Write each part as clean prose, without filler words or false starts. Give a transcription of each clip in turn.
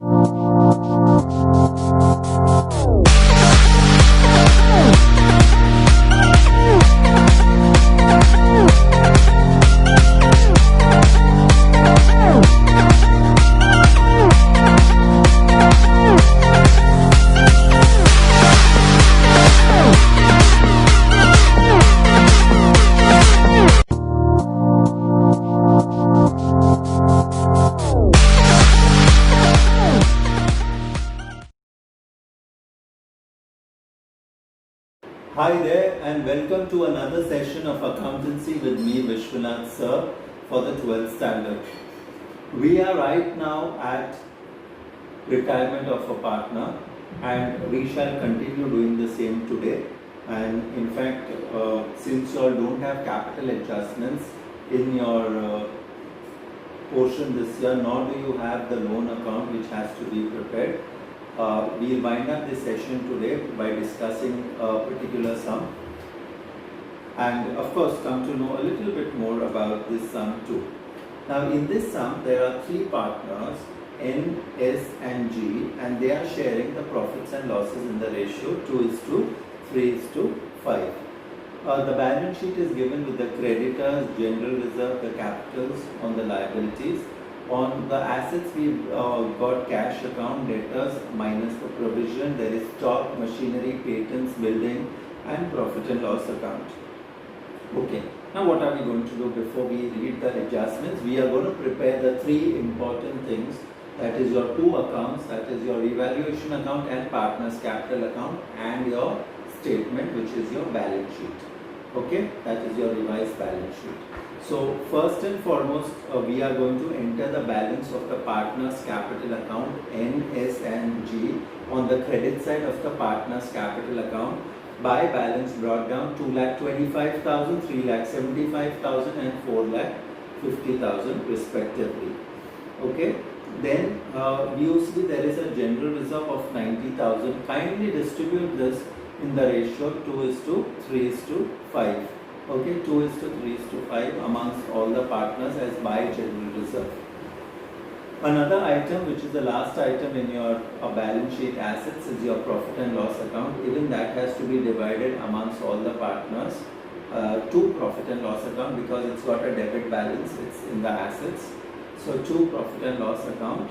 Hi there and welcome to another session of accountancy with me Vishwanath sir for the 12th standard. We are right now at retirement of a partner and we shall continue doing the same today, and in fact since you all don't have capital adjustments in your portion this year, nor do you have the loan account which has to be prepared, we'll wind up this session today by discussing a particular sum and of course come to know a little bit more about this sum too. Now in this sum there are three partners, N, S and G, and they are sharing the profits and losses in the ratio 2:3:5. The balance sheet is given with the creditors, general reserve, the capitals on the liabilities. On the assets, we've got cash account, debtors minus the provision. There is stock, machinery, patents, building, and profit and loss account. Okay, now what are we going to do before we read the adjustments? We are going to prepare the three important things. That is your two accounts, that is your revaluation account and partners capital account, and your statement, which is your balance sheet. Okay, that is your revised balance sheet. So first and foremost, we are going to enter the balance of the partners capital account N, S and G on the credit side of the partners capital account by balance brought down 2,25,000, 3,75,000 and 4,50,000 respectively. Okay, then you see there is a general reserve of 90,000. Kindly distribute this in the ratio 2:3:5. Okay, 2:3:5 amongst all the partners as by general reserve. Another item, which is the last item in your balance sheet assets, is your profit and loss account. Even that has to be divided amongst all the partners to profit and loss account because it's got a debit balance, it's in the assets. So to profit and loss account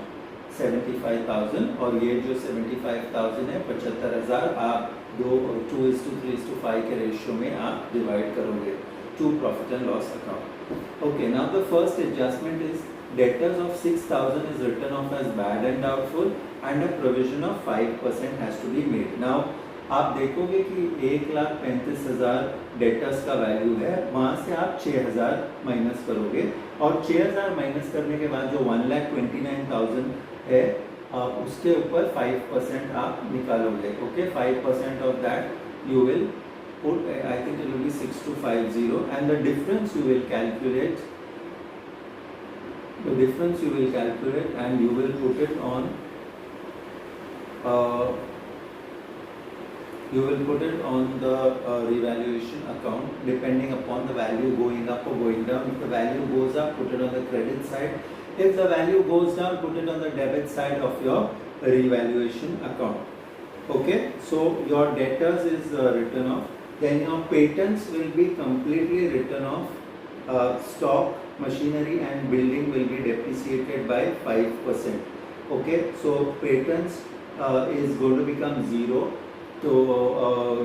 75,000, और ये जो 75,000 है 75,000 आप 2:3:5 के ratio में आप divide करोगे to profit and loss account. Okay, now the first adjustment is debtors of 6,000 is written off as bad and doubtful and a provision of 5% has to be made. Now आप देखोगे कि 1,35,000 debtors का value है, वहाँ से आप 6,000 minus करोगे और 6,000 माइनस करने के बाद जो 1,29,000 है उसके ऊपर 5% आप निकालोगे. Okay, 5% of that you will put, I think it will be 6,250 and the difference you will calculate and you will put it on the revaluation account depending upon the value going up or going down. If the value goes up, put it on the credit side. If the value goes down, put it on the debit side of your revaluation account. Okay, so your debtors is written off. Then your patents will be completely written off. Stock, machinery and building will be depreciated by 5%. Okay, so patents is going to become 0. So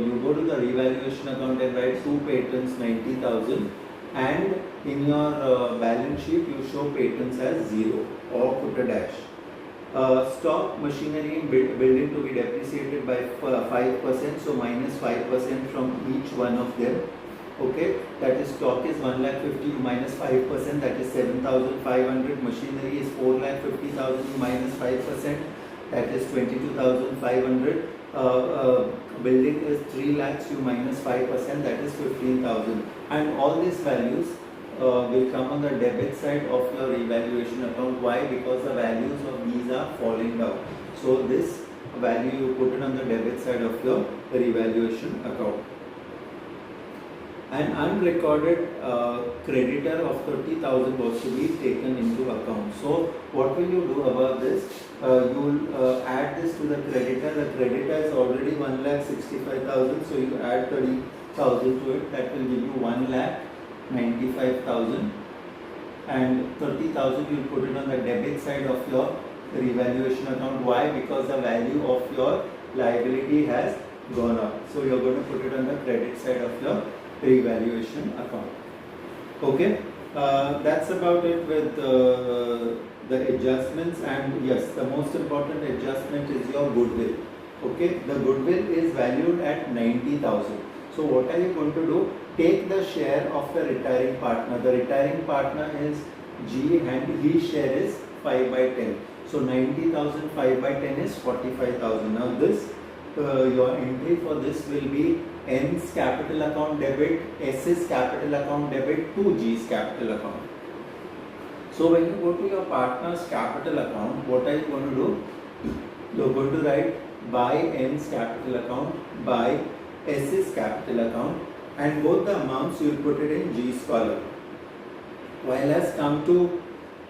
you go to the revaluation account and write two patents 90,000, and in your balance sheet you show patents as 0 or put a dash. Stock, machinery and building to be depreciated by 5%, so minus 5% from each one of them. Okay, that is stock is 1,50,000 minus 5%, that is 7,500. Machinery is 4,50,000 minus 5%, that is 22,500. Building is 3 lakhs, you minus 5%, that is 15,000. And all these values will come on the debit side of your revaluation account. Why? Because the values of these are falling down. So this value you put it on the debit side of your revaluation account. An unrecorded creditor of 30,000 was to be taken into account. So what will you do about this? you will add this to the creditor. The creditor is already 1,65,000, so you add 30,000 to it. That will give you 1,95,000, and 30,000 you put it on the debit side of your revaluation account. Why? Because the value of your liability has gone up. So you are going to put it on the credit side of your revaluation account. Okay, that's about it with the adjustments. And yes, the most important adjustment is your goodwill. Okay, the goodwill is valued at 90,000. So what are you going to do? Take the share of the retiring partner. The retiring partner is G and his share is 5 by 10. So 90,000 5 by 10 is 45,000. Now this your entry for this will be N's capital account debit, S's capital account debit to G's capital account. So when you go to your partner's capital account, what are you going to do? You're going to write by N's capital account, by S's capital account, and both the amounts you will put it in G's column. While let's come to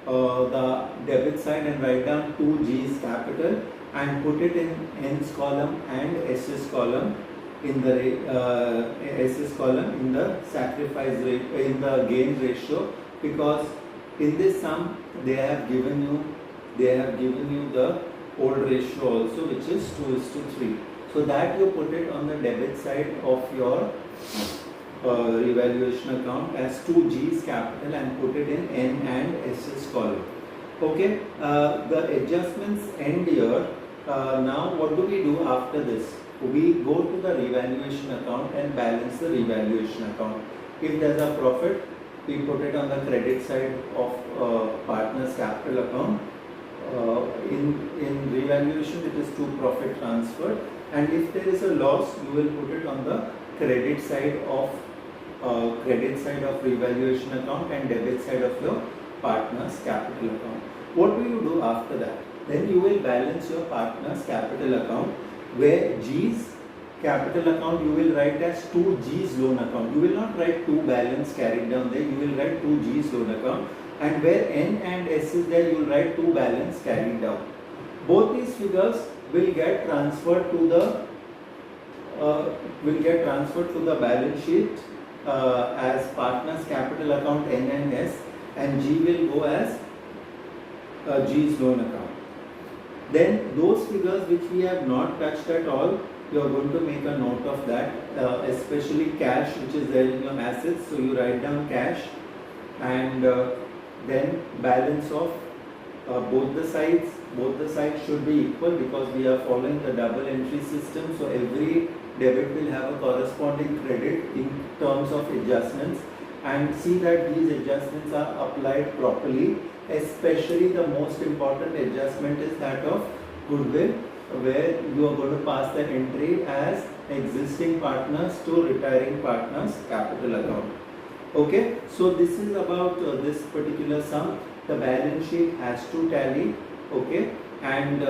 the debit side and write down 2G's capital and put it in N's column and S's column in the S's column in the sacrifice rate, in the gain ratio, because in this sum they have given you the old ratio also, which is 2:3. So that you put it on the debit side of your revaluation account as 2G's capital and put it in N and S's column. Okay, the adjustments end here. Now what do we do after this? We go to the revaluation account and balance the revaluation account. If there is a profit, we put it on the credit side of partner's capital account. In revaluation it is to profit transfer, and if there is a loss, you will put it on the credit side of revaluation account and debit side of your partner's capital account. What do you do after that? Then you will balance your partner's capital account, where G's capital account you will write as 2G's loan account. You will not write 2 balance carried down there, you will write 2G's loan account, and where N and S is there, you will write 2 balance carried down. Both these figures will get transferred to the balance sheet as partner's capital account N and S, and G will go as G's loan account. Then those figures which we have not touched at all, you are going to make a note of that, especially cash which is there in your assets. So you write down cash, and then balance of both the sides. Both the sides should be equal because we are following the double entry system. So every debit will have a corresponding credit in terms of adjustments, and see that these adjustments are applied properly. Especially the most important adjustment is that of goodwill, where you are going to pass the entry as existing partners to retiring partners capital account. Okay, so this is about this particular sum. The balance sheet has to tally, okay, and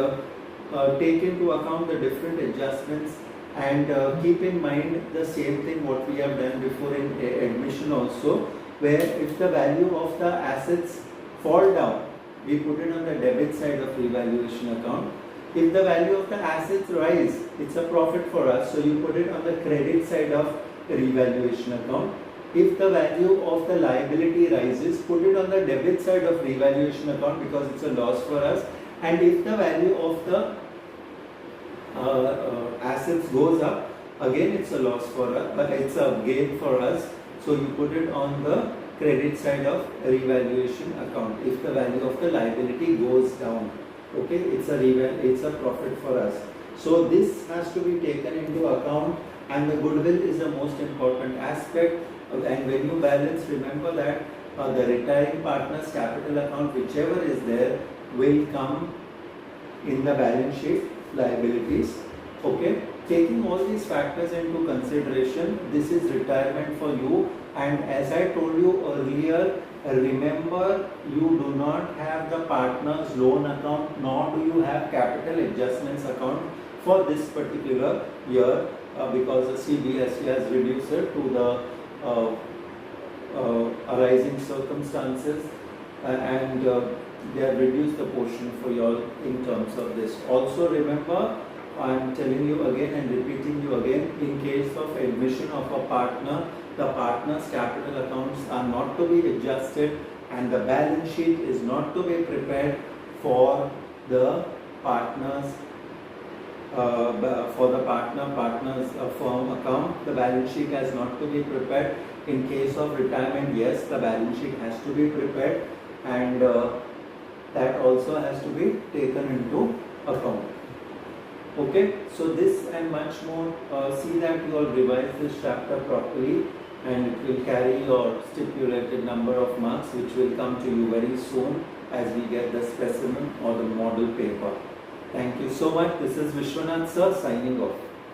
take into account the different adjustments, and keep in mind the same thing what we have done before in admission also, where if the value of the assets fall down, we put it on the debit side of revaluation account. If the value of the assets rise, it's a profit for us, so you put it on the credit side of revaluation account. If the value of the liability rises, put it on the debit side of revaluation account because it's a loss for us. And if the value of the assets goes up, again it's a loss for us, but it's a gain for us, so you put it on the credit side of revaluation account. If the value of the liability goes down, okay, it's a profit for us. So this has to be taken into account, and the goodwill is the most important aspect. And when you balance, remember that the retiring partner's capital account, whichever is there, will come in the balance sheet liabilities. Okay, taking all these factors into consideration, this is retirement for you. And as I told you earlier, remember, you do not have the partner's loan account, nor do you have capital adjustments account for this particular year, because the CBSE has reduced it to the arising circumstances, and they have reduced the portion for you all in terms of this. Also remember, I am telling you again and repeating you again, in case of admission of a partner, the partner's capital accounts are not to be adjusted and the balance sheet is not to be prepared for the partner's partner's firm account. The balance sheet has not to be prepared. In case of retirement, yes, the balance sheet has to be prepared, and that also has to be taken into account. Okay, so this and much more, see that you all revise this chapter properly, and it will carry your stipulated number of marks, which will come to you very soon as we get the specimen or the model paper. Thank you so much. This is Vishwanath sir signing off.